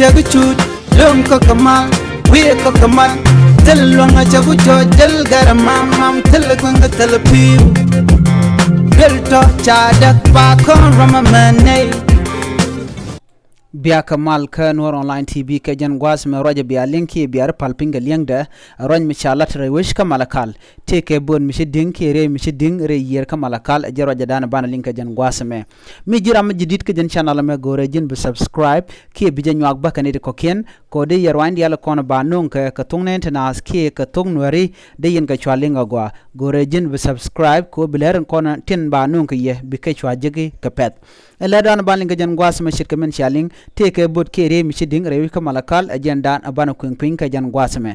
chaguchut lum ko kamal we ko kamal telwanga chagucho jel garamam telkwanga telpiu belto chadak pa kon ramamane biya kamal ka Noor online tv ka jan gwas me roja biya linki biya palpinga liangda ron mi chalat re wish ka malakal teke bon mi shiding ke re mi shiding re yer ka malakal je roja dana bana linka jan gwas me mi jiram jidit ka jan channel me gore jin be subscribe ke bi jan yak ba kanede ko ken ko de yer wandi yalla kono ba non ka tungne tanas ke ka tung nori de yen ka chwalinga gwa gore jin be subscribe ko biler kono tin ba non ka ye bi ka chwa jigi ka pet eladan balinga jan gwas me shit ka men chaling teke bot kere mi shiding rewi ka malakal agenda abana kwin ka jan gwasme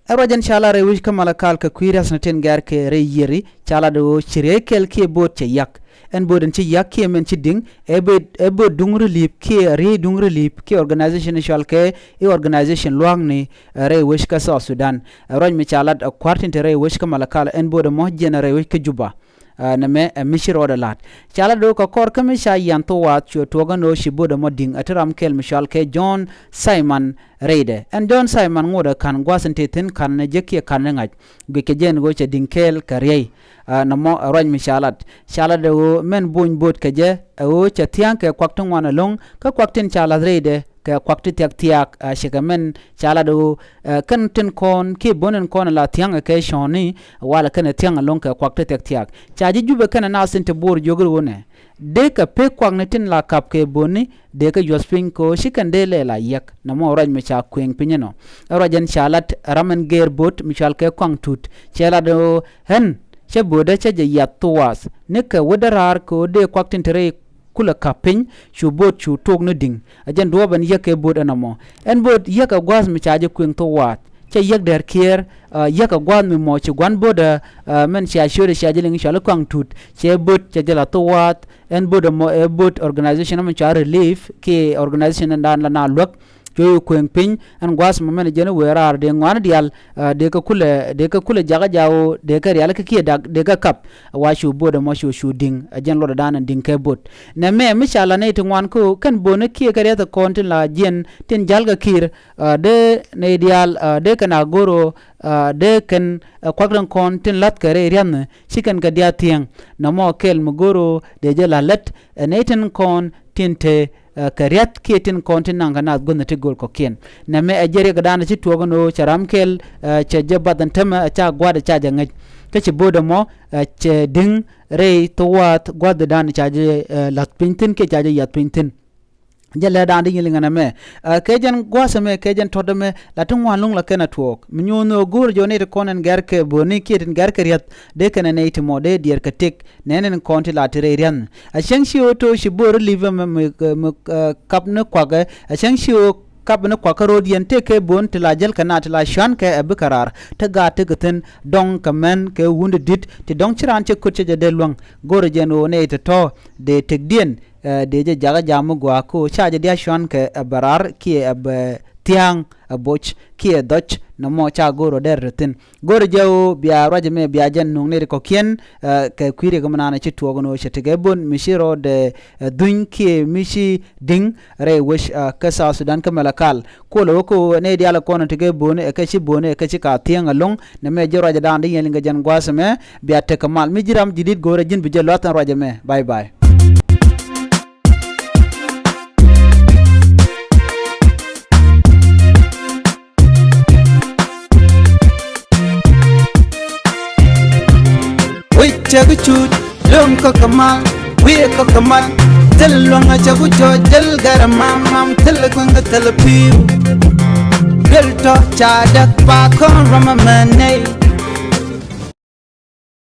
ero jan chala rewi ka malakal ka kwiras na ten gar ke re yeri chala do chire kel ke bot che yak en boden ci yak ke men shiding ebe dungru lip ke re dungru lip ke organization shal ke e organization luang ni re wish ka South Sudan ero mi chala kwartin re wish ka malakal en boden mo genere wish ka juba na me mishiro da lat chala do ko kor kami sha yanto wa to no shiboda moding atram kel mishal ke John Simon Reide and John Simon ngoda kan gwasante tin kan ne jekke kan ngaj be ke jen go che dinkel karye na mo roñ mishalat chala do men buñ bot ke je o che tian ke kwakton wana long ka kwaktin chala Reide ka kwakti tiak shikamen chala do kan tin kon ke bonen kon la tiang ke shoni wala kan tiang long ka kwakti tiak chaji jube kan na sente bor jogol wona de ka pe kwang tin la kap ke boni de ka jospin ko shikande le la yak na mo raj me cha kweng pinyeno rajan chalat ramen ger bot michal ke kwang tut chala do hen che boda che je yatwas ne ka wadarar ko de kwaktin tere kula kapin chu bot chu tog no ding ajan do ban yake bot anamo en bot yaka gwas mi chaje kweng to wat che yak der kier yaka gwan mi mo chu gwan boda men sha shore sha jeling sha kwang tut che bot che jela to wat en boda mo e bot organization am cha relief ke organization dan la na lok joyo kweng pin an gwas mo men jene werar de ngwan dial de ka kule jaga jawo de ka real ka kieda de ka kap wa shu boda mo shu ding ajan lo dan ding ke bot na me mishala ne to ngwan ko kan bone ki ka reta kontin la jen tin jalga kir de ne dial de kana goro de kan kwakran kontin lat kare rian chikan ka dia tiang na mo kel mo goro de jela lat ne tin kon tinte kariat ketin kontin nanga na gonati gol ko ken na me ajere gadana ci togono charam kel che jabadan tama cha gwada cha jangaj ke ci boda mo che ding re to wat gwada dan cha je lat pintin ke cha je yat pintin jelle dan ding linga na me kejen gwasame kejen todame latun walung la kana tuok minyono gur jone de konen garke boni ketin garke riat de kana ne itimo de dier ka tek nenen konti la terian a shangshi oto shibor live me kapne kwaga a shangshi kabne kwakaro dien teke bon tila jel kana tila shan ke abikarar ta ga tegaten dong kamen ke wund dit ti dong chiran che kutche de luang gor jeno ne to de tegdien de je jaga jamu gwa ko chaje dia shan ke barar ki ab tiang aboch ki doch no mo cha goro derten gor jaw biya rajme biya jan nung ne ko kien ke kwire ko manana ci togono chetege bon mishiro de dun ki mishi ding re wish ka South Sudan ka malakal ko lo ko ne dia la kono tege bon e ka ci bon e ka ci ka tiang long ne me jero ja dan yen nga jan gwasme biya te kamal mi jiram jidit goro jin bi jelo tan rajme bye bye chagu chut lum ko kamal we ko kamal telwanga chagu cho jel garamam telkwanga telpiu belto chadak pa kon ramamane